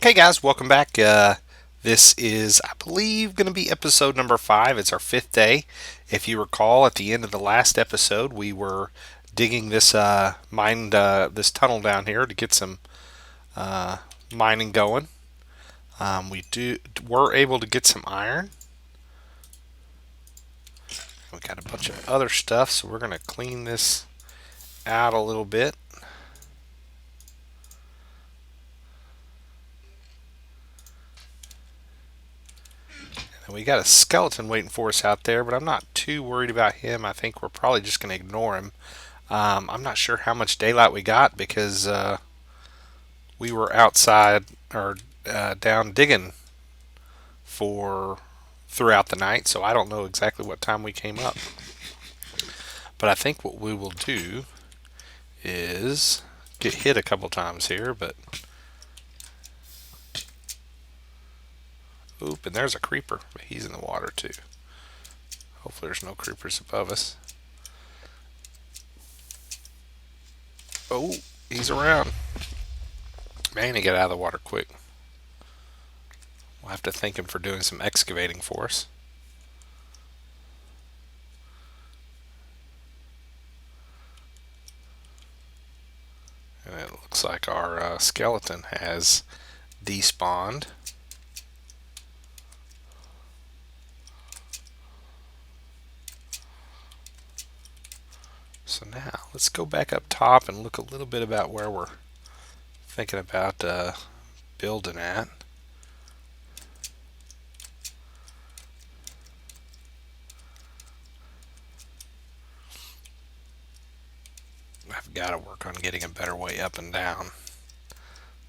Okay, guys, welcome back. This is, I believe, going to be episode number 5. It's our 5th day. If you recall, at the end of the last episode, we were digging this tunnel down here to get some uh, mining going. We were able to get some iron. We got a bunch of other stuff, so we're going to clean this out a little bit. And we got a skeleton waiting for us out there, but I'm not too worried about him. I think we're probably just going to ignore him. I'm not sure how much daylight we got because we were outside or down digging for throughout the night, so I don't know exactly what time we came up. But I think what we will do is get hit a couple times here, but oop, and there's a creeper, but he's in the water too. Hopefully there's no creepers above us. Oh, he's around. Man, he got out of the water quick. We'll have to thank him for doing some excavating for us. And it looks like our skeleton has despawned. So now let's go back up top and look a little bit about where we're thinking about building at. I've got to work on getting a better way up and down.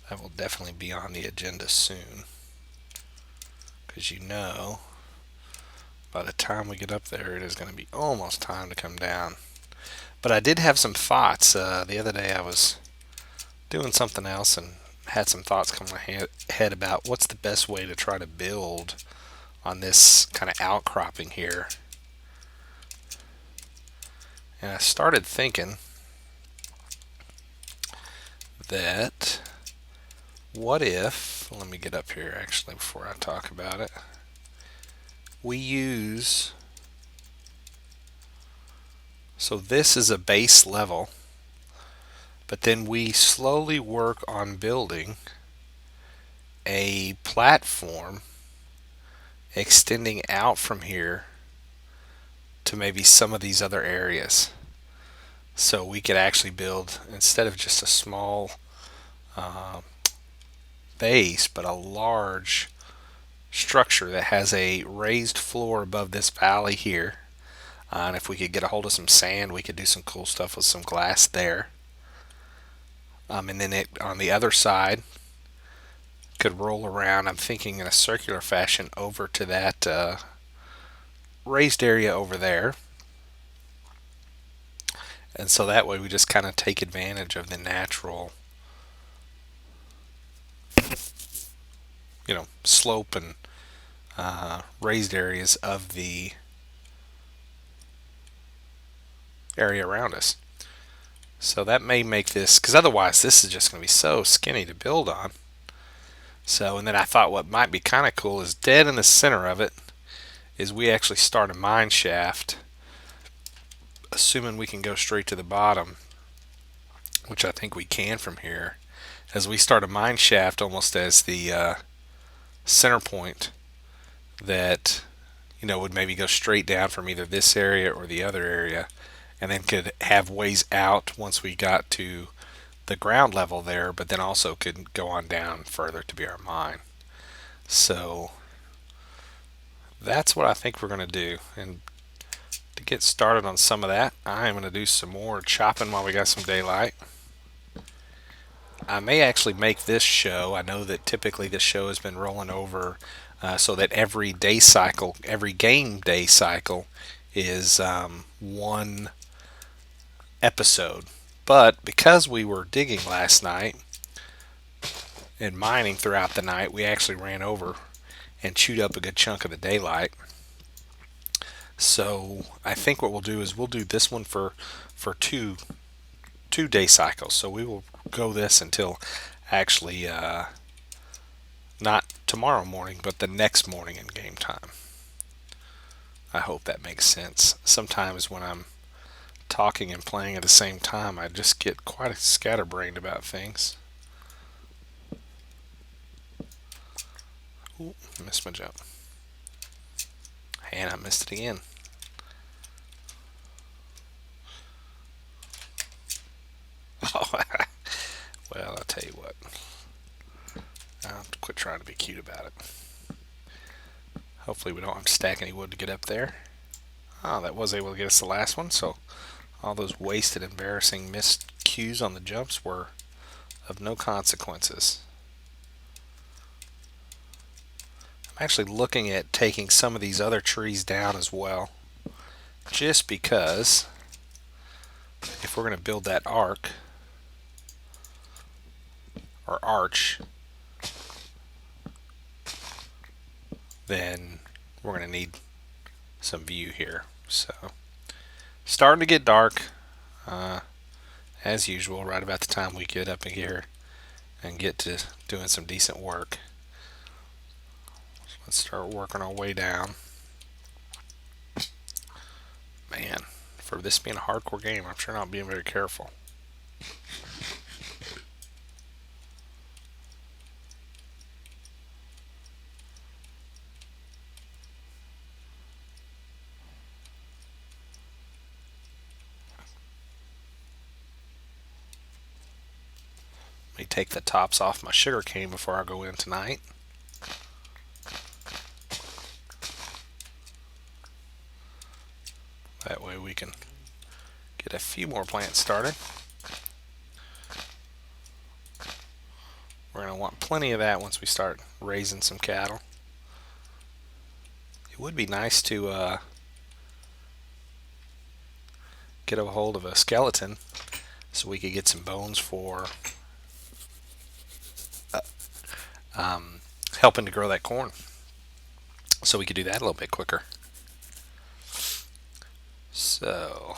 That will definitely be on the agenda soon. Because by the time we get up there, it is going to be almost time to come down. But I did have some thoughts. The other day I was doing something else and had some thoughts come to my head about what's the best way to try to build on this kind of outcropping here. And I started thinking that what if, let me get up here actually before I talk about it, we use, so this is a base level, but then we slowly work on building a platform extending out from here to maybe some of these other areas. So we could actually build, instead of just a small base, but a large structure that has a raised floor above this valley here. And if we could get a hold of some sand, we could do some cool stuff with some glass there. And then it on the other side could roll around, I'm thinking in a circular fashion, over to that raised area over there. And so that way we just kind of take advantage of the natural, slope and raised areas of the area around us. So that may make this, because otherwise this is just going to be so skinny to build on. So, and then I thought what might be kind of cool is dead in the center of it is we actually start a mine shaft, assuming we can go straight to the bottom, which I think we can from here, as we start a mine shaft almost as the center point that would maybe go straight down from either this area or the other area, and then could have ways out once we got to the ground level there, but then also could go on down further to be our mine. So that's what I think we're going to do. And to get started on some of that, I am going to do some more chopping while we got some daylight. I may actually make this show. I know that typically this show has been rolling over so that every day cycle, every game day cycle is one episode. But because we were digging last night and mining throughout the night, we actually ran over and chewed up a good chunk of the daylight. So I think what we'll do is we'll do this one for two day cycles. So we will go this until actually Not tomorrow morning, but the next morning in game time. I hope that makes sense. Sometimes when I'm talking and playing at the same time, I just get quite scatterbrained about things. Ooh, missed my jump. And I missed it again. Oh, well, I'll tell you what. I'll have to quit trying to be cute about it. Hopefully we don't have to stack any wood to get up there. Oh, that was able to get us the last one, so all those wasted, embarrassing missed cues on the jumps were of no consequences. I'm actually looking at taking some of these other trees down as well, just because if we're going to build that arc or arch, then we're going to need some view here. So starting to get dark, as usual, right about the time we get up in here and get to doing some decent work. Let's start working our way down. Man, for this being a hardcore game, I'm sure not being very careful. Let me take the tops off my sugar cane before I go in tonight. That way we can get a few more plants started. We're going to want plenty of that once we start raising some cattle. It would be nice to get a hold of a skeleton so we could get some bones for helping to grow that corn. So we could do that a little bit quicker. So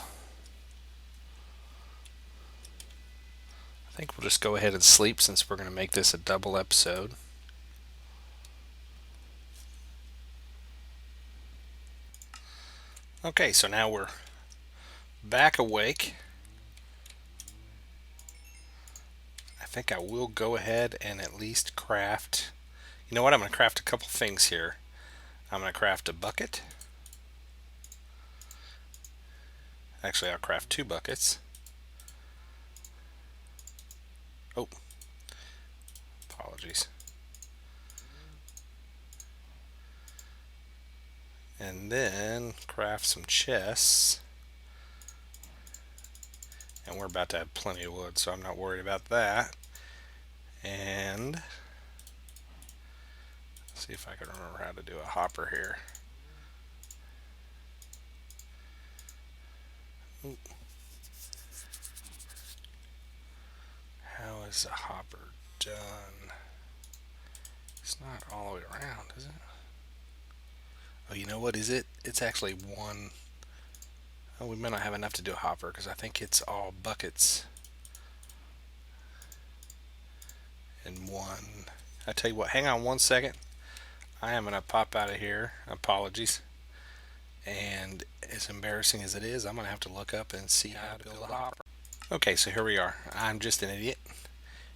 I think we'll just go ahead and sleep since we're going to make this a double episode. Okay, so now we're back awake. I think I will go ahead and at least craft. You know what? I'm going to craft a couple things here. I'm going to craft a bucket. Actually, I'll craft 2 buckets. Oh, apologies. And then craft some chests. And we're about to have plenty of wood, so I'm not worried about that. And see if I can remember how to do a hopper here. Ooh. How is a hopper done? It's not all the way around, is it? Oh, you know what is it? It's actually one. Oh, we may not have enough to do a hopper because I think it's all buckets in one. I tell you what, hang on one second. I am going to pop out of here. Apologies. And as embarrassing as it is, I'm going to have to look up and see how to build a hopper. Okay, so here we are. I'm just an idiot.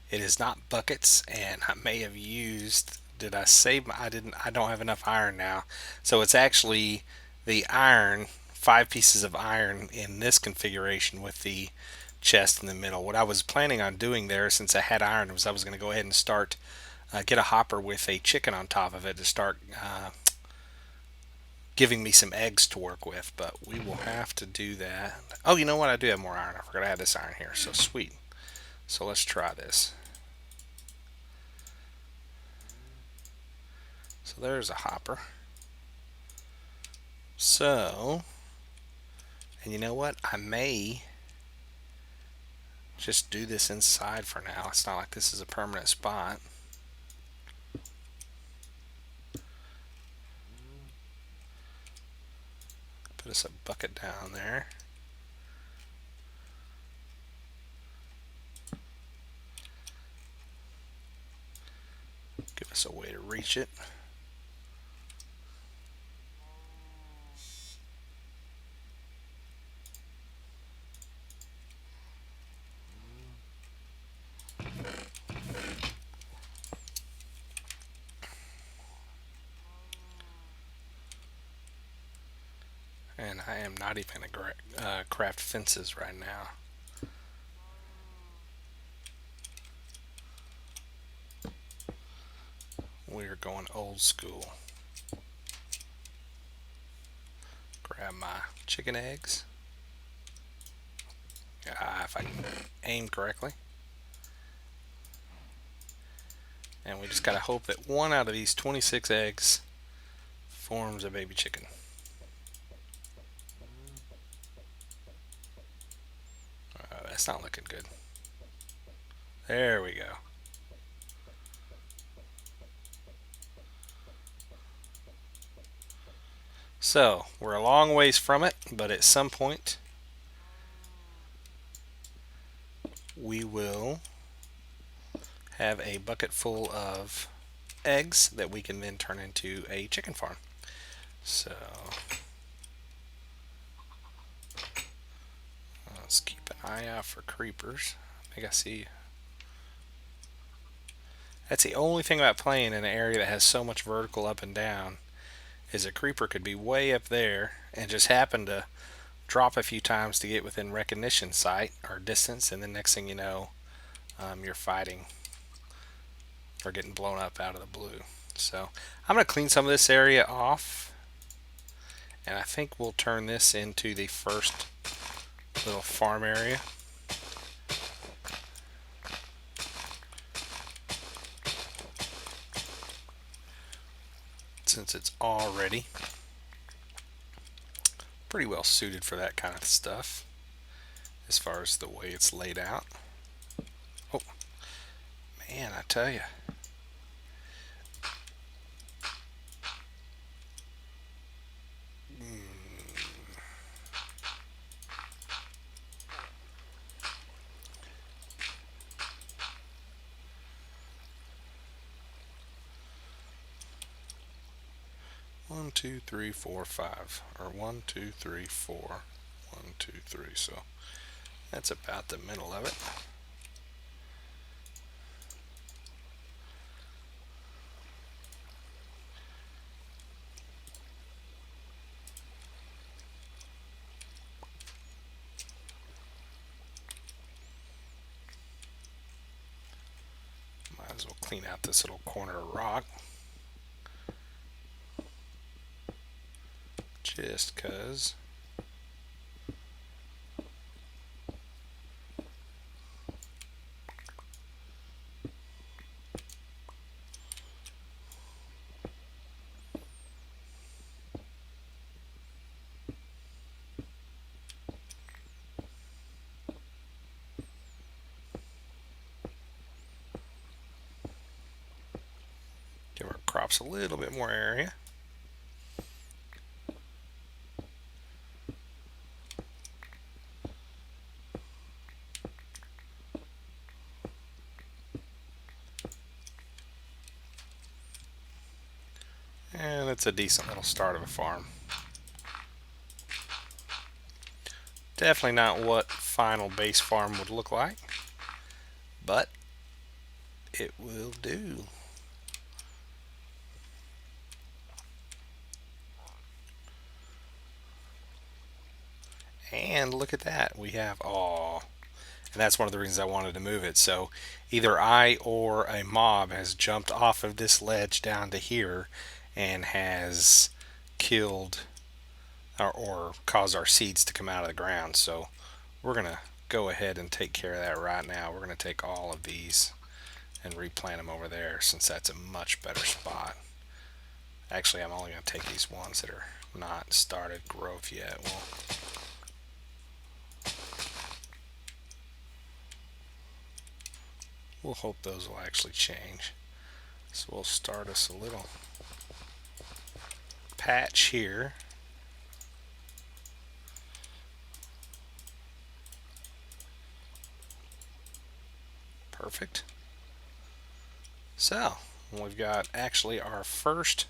It is not buckets, and I may have used. Did I save my? I didn't. I don't have enough iron now, so it's actually the iron. 5 pieces of iron in this configuration with the chest in the middle. What I was planning on doing there, since I had iron, was I was going to go ahead and start get a hopper with a chicken on top of it to start giving me some eggs to work with, but we will have to do that. Oh, you know what? I do have more iron. I forgot I had this iron here, so sweet. So let's try this. So there's a hopper. So, and you know what? I may just do this inside for now. It's not like this is a permanent spot. Put us a bucket down there. Give us a way to reach it. And I am not even going to craft fences right now. We're going old school. Grab my chicken eggs. If I can aim correctly. And we just got to hope that one out of these 26 eggs forms a baby chicken. That's not looking good. There we go. So, we're a long ways from it, but at some point we will have a bucket full of eggs that we can then turn into a chicken farm. So, let's keep an eye out for creepers. I think I see. That's the only thing about playing in an area that has so much vertical up and down, is a creeper could be way up there and just happen to drop a few times to get within recognition sight or distance, and the next thing you know, you're fighting or getting blown up out of the blue. So I'm going to clean some of this area off, and I think we'll turn this into the first little farm area. Since it's already pretty well suited for that kind of stuff as far as the way it's laid out. Oh man, I tell you, 1, 2, 3, 4, 5, or 1, 2, 3, 4, 1, 2, 3. So that's about the middle of it. Might as well clean out this little corner of rock. Just cause. Give our crops a little bit more area. And it's a decent little start of a farm. Definitely not what final base farm would look like, but it will do. And look at that, we have, and that's one of the reasons I wanted to move it. So either I or a mob has jumped off of this ledge down to here and has killed or caused our seeds to come out of the ground. So we're going to go ahead and take care of that right now. We're going to take all of these and replant them over there, since that's a much better spot. Actually, I'm only going to take these ones that are not started growth yet. We'll hope those will actually change. So we'll start us a little patch here. Perfect. So we've got actually our first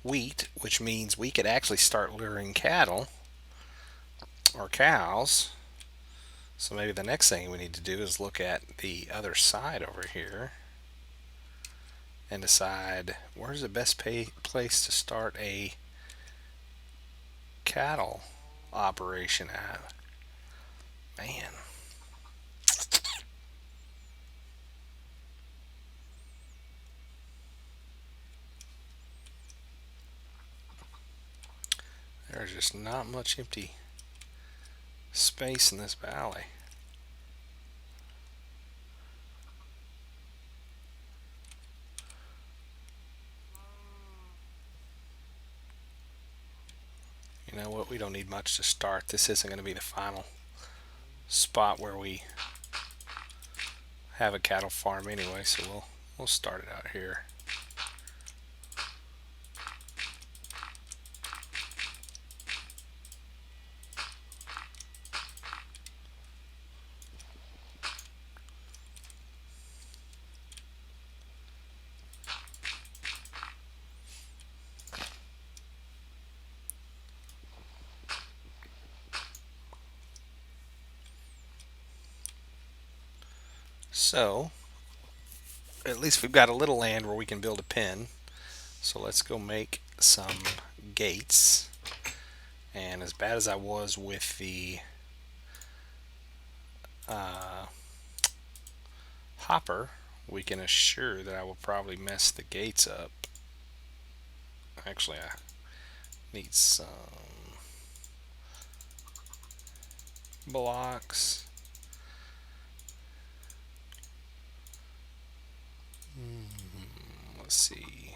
wheat, which means we could actually start luring cattle or cows. So maybe the next thing we need to do is look at the other side over here and decide where's the best place to start a cattle operation at. Man. There's just not much empty space in this valley. You know what? We don't need much to start. This isn't going to be the final spot where we have a cattle farm anyway, so we'll start it out here. So, at least we've got a little land where we can build a pen. So let's go make some gates. And as bad as I was with the hopper, we can assure that I will probably mess the gates up. Actually, I need some blocks. Let's see.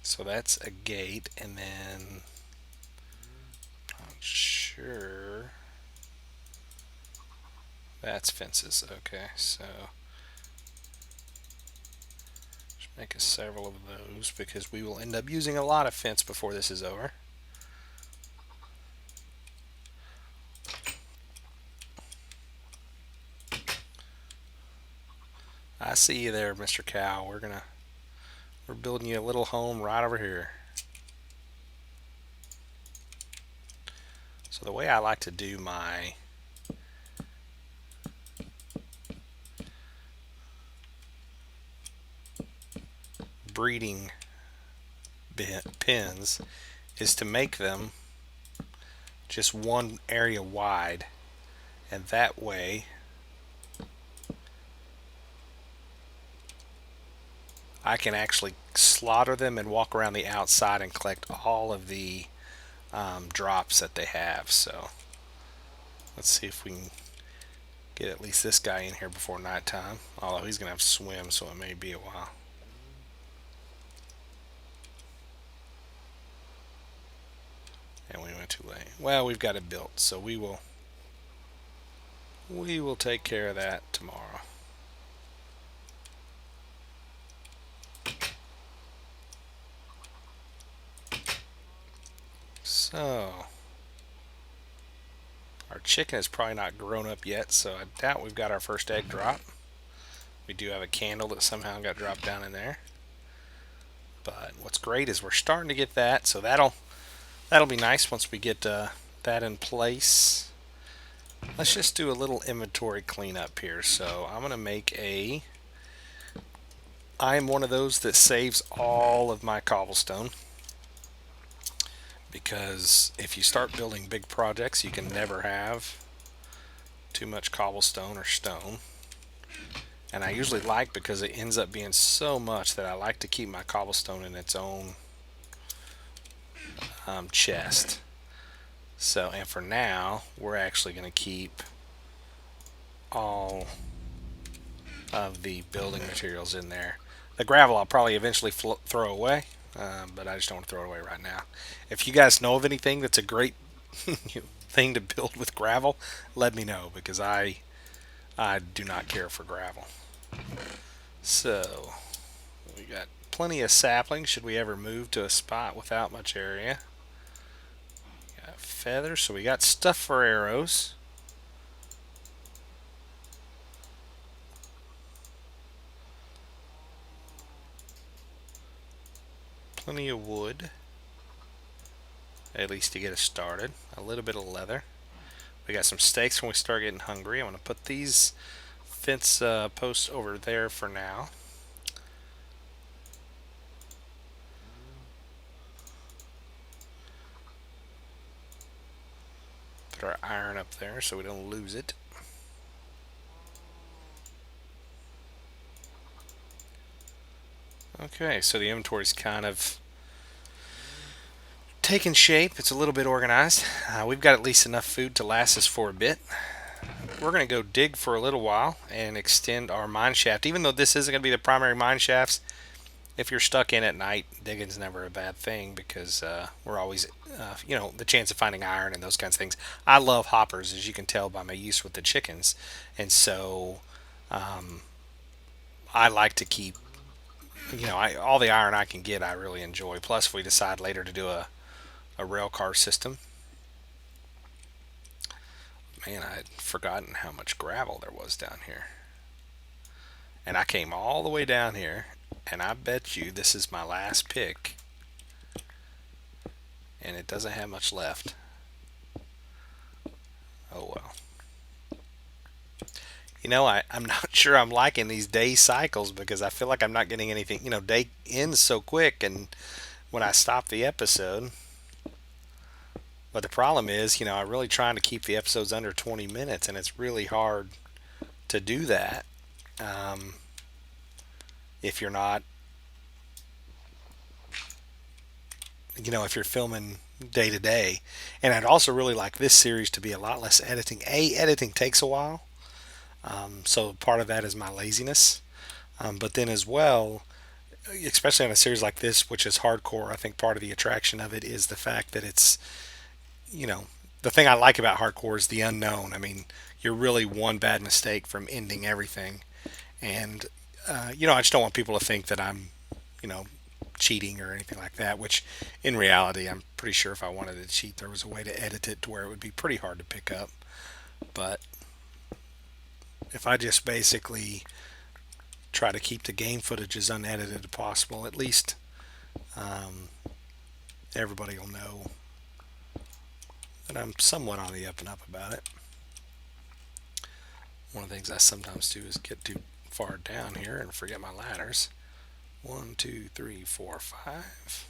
So that's a gate, and then not sure. That's fences. Okay, so just make several of those because we will end up using a lot of fence before this is over. I see you there, Mr. Cow. We're building you a little home right over here. So the way I like to do my breeding pens is to make them just one area wide, and that way I can actually slaughter them and walk around the outside and collect all of the drops that they have. So let's see if we can get at least this guy in here before nighttime, although he's gonna have to swim, so it may be a while. And we went too late. Well, we've got it built, so we will take care of that tomorrow. So our chicken is probably not grown up yet, so I doubt we've got our first egg drop. We do have a candle that somehow got dropped down in there. But what's great is we're starting to get that, so that'll be nice once we get that in place. Let's just do a little inventory cleanup here. So I'm gonna make I am one of those that saves all of my cobblestone, because if you start building big projects, you can never have too much cobblestone or stone. And I usually like, because it ends up being so much, that I like to keep my cobblestone in its own chest. So, and for now, we're actually going to keep all of the building materials in there. The gravel I'll probably eventually throw away, but I just don't want to throw it away right now. If you guys know of anything that's a great thing to build with gravel, let me know, because I do not care for gravel. So we got plenty of saplings should we ever move to a spot without much area. Got feathers, so we got stuff for arrows. plenty of wood, at least to get us started. A little bit of leather. We got some steaks when we start getting hungry. I'm going to put these fence posts over there for now. Put our iron up there so we don't lose it. Okay, so the inventory's kind of taking shape. It's a little bit organized. We've got at least enough food to last us for a bit. We're going to go dig for a little while and extend our mine shaft. Even though this isn't going to be the primary mine shafts, if you're stuck in at night, digging's never a bad thing because we're always, the chance of finding iron and those kinds of things. I love hoppers, as you can tell by my use with the chickens, and so I like to keep, all the iron I can get, I really enjoy. Plus, if we decide later to do a rail car system, man, I had forgotten how much gravel there was down here. And I came all the way down here, and I bet you this is my last pick, and it doesn't have much left. Oh well. I'm not sure I'm liking these day cycles because I feel like I'm not getting anything. Day ends so quick, and when I stop the episode. But the problem is, I'm really trying to keep the episodes under 20 minutes, and it's really hard to do that if you're not, if you're filming day to day. And I'd also really like this series to be a lot less editing. Editing takes a while, so part of that is my laziness. But then as well, especially on a series like this, which is hardcore, I think part of the attraction of it is the fact that it's, the thing I like about hardcore is the unknown. I mean, you're really one bad mistake from ending everything. And, I just don't want people to think that I'm, cheating or anything like that, which in reality, I'm pretty sure if I wanted to cheat, there was a way to edit it to where it would be pretty hard to pick up. But if I just basically try to keep the game footage as unedited as possible, at least everybody will know that I'm somewhat on the up and up about it. One of the things I sometimes do is get too far down here and forget my ladders. 1, 2, 3, 4, 5.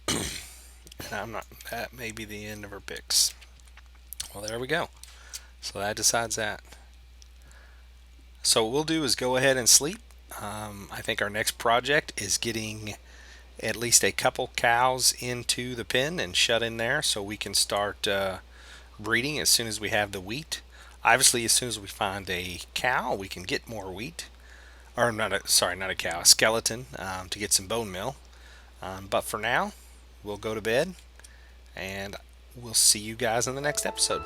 And I'm not. That may be the end of our picks. Well, there we go. So that decides that. So what we'll do is go ahead and sleep. I think our next project is getting at least a couple cows into the pen and shut in there so we can start breeding as soon as we have the wheat. Obviously, as soon as we find a cow, we can get more wheat. Or not a cow, a skeleton to get some bone meal. But for now, we'll go to bed and we'll see you guys in the next episode.